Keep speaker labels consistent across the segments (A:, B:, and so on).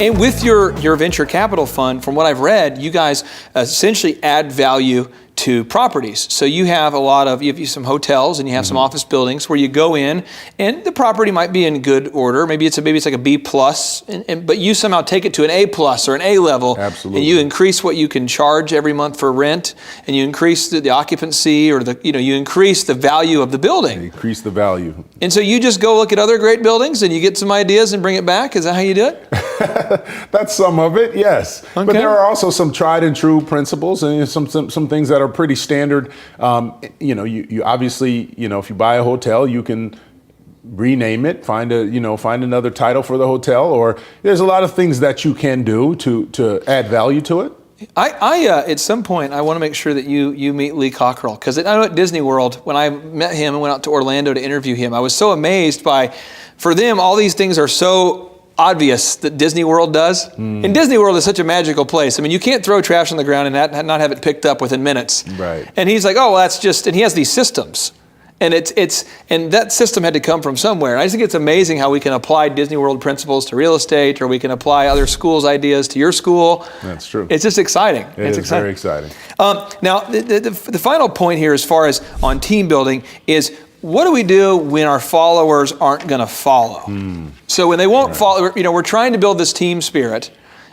A: And with your venture capital fund, from what I've read, you guys essentially add value to properties. So you have some hotels and you have some office buildings where you go in and the property might be in good order. Maybe it's like a B plus, but you somehow take it to an A plus or an A level.
B: Absolutely.
A: And you increase what you can charge every month for rent, and you increase the occupancy, or you increase the value of the building.
B: Increase the value.
A: And so you just go look at other great buildings and you get some ideas and bring it back. Is that how you do it?
B: That's some of it, yes.
A: Okay.
B: But there are also some tried and true principles and some things that are pretty standard. You obviously, if you buy a hotel, you can rename it, find another title for the hotel, or there's a lot of things that you can do to add value to it.
A: I at some point, I want to make sure that you meet Lee Cockrell, because I know at Disney World, when I met him and went out to Orlando to interview him, I was so amazed for them, all these things are so obvious that Disney World does. And Disney World is such a magical place. I mean, you can't throw trash on the ground and not have it picked up within minutes.
B: Right.
A: And he's like, oh, well, that's just, and he has these systems. And and that system had to come from somewhere. And I just think it's amazing how we can apply Disney World principles to real estate, or we can apply other schools' ideas to your school.
B: That's true.
A: It's just exciting.
B: It's very exciting.
A: Now, the final point here, as far as on team building, is what do we do when our followers aren't going to follow? So when they won't follow, we're trying to build this team spirit,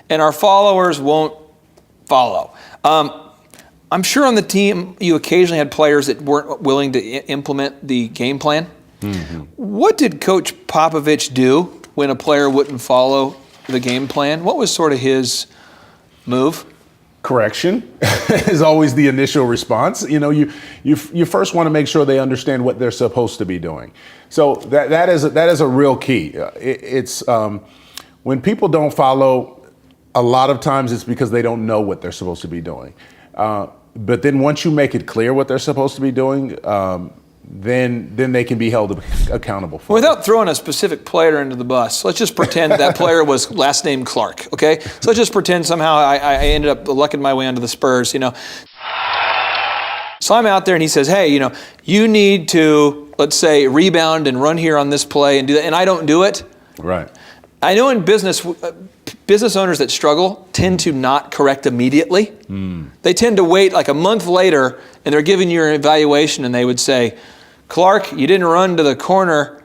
A: and our followers won't follow. I'm sure on the team you occasionally had players that weren't willing to implement the game plan. What did Coach Popovich do when a player wouldn't follow the game plan? What was sort of his move?
B: Correction is always the initial response. You first want to make sure they understand what they're supposed to be doing. So that is a real key. It's when people don't follow, a lot of times it's because they don't know what they're supposed to be doing. But then once you make it clear what they're supposed to be doing, then they can be held accountable for it.
A: Without throwing a specific player into the bus, let's just pretend that player was last name Clark, okay? So let's just pretend somehow I ended up lucking my way onto the Spurs, So I'm out there and he says, hey, you need to, let's say, rebound and run here on this play and do that, and I don't do it.
B: Right.
A: I know in business owners that struggle tend to not correct immediately. They tend to wait like a month later, and they're giving you an evaluation, and they would say, Clark, you didn't run to the corner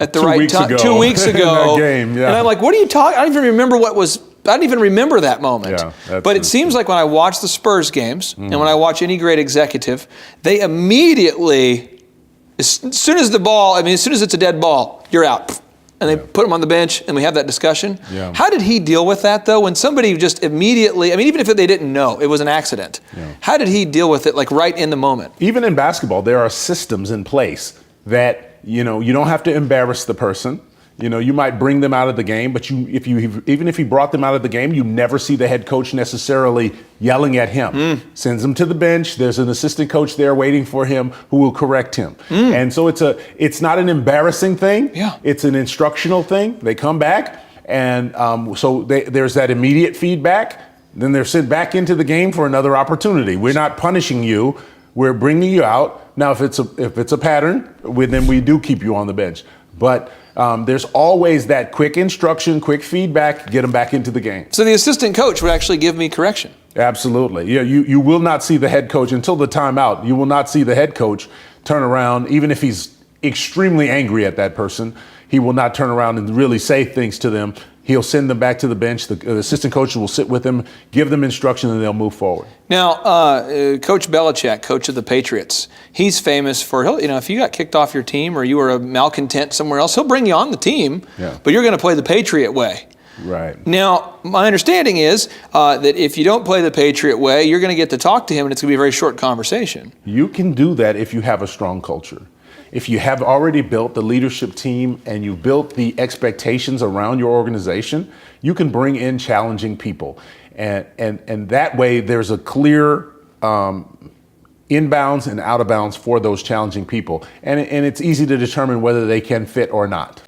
A: at the right time 2 weeks ago.
B: In that game, yeah.
A: And I'm like, what are you talking? I don't even remember that moment.
B: Yeah,
A: but it seems like when I watch the Spurs games, and when I watch any great executive, they immediately, as soon as it's a dead ball, you're out. And they put him on the bench, and we have that discussion.
B: Yeah.
A: How did he deal with that, though? When somebody just immediately, even if they didn't know, it was an accident. Yeah. How did he deal with it, like right in the moment?
B: Even in basketball, there are systems in place that, you don't have to embarrass the person. You might bring them out of the game, but even if he brought them out of the game, you never see the head coach necessarily yelling at him. Sends him to the bench. There's an assistant coach there waiting for him who will correct him. And so it's not an embarrassing thing.
A: Yeah.
B: It's an instructional thing. They come back, and so there's that immediate feedback. Then they're sent back into the game for another opportunity. We're not punishing you. We're bringing you out. Now, if it's a pattern, then we do keep you on the bench. But there's always that quick instruction, quick feedback, get them back into the game.
A: So the assistant coach would actually give me correction.
B: Absolutely. Yeah, you will not see the head coach until the timeout. You will not see the head coach turn around, even if he's extremely angry at that person. He will not turn around and really say things to them. He'll send them back to the bench. The assistant coach will sit with them, give them instruction, and they'll move forward.
A: Now, Coach Belichick, coach of the Patriots, he's famous for, if you got kicked off your team or you were a malcontent somewhere else, he'll bring you on the team, but you're going to play the Patriot way.
B: Right.
A: Now, my understanding is that if you don't play the Patriot way, you're going to get to talk to him, and it's going to be a very short conversation.
B: You can do that if you have a strong culture. If you have already built the leadership team and you built the expectations around your organization, you can bring in challenging people. And that way there's a clear inbounds and out of bounds for those challenging people. And it's easy to determine whether they can fit or not.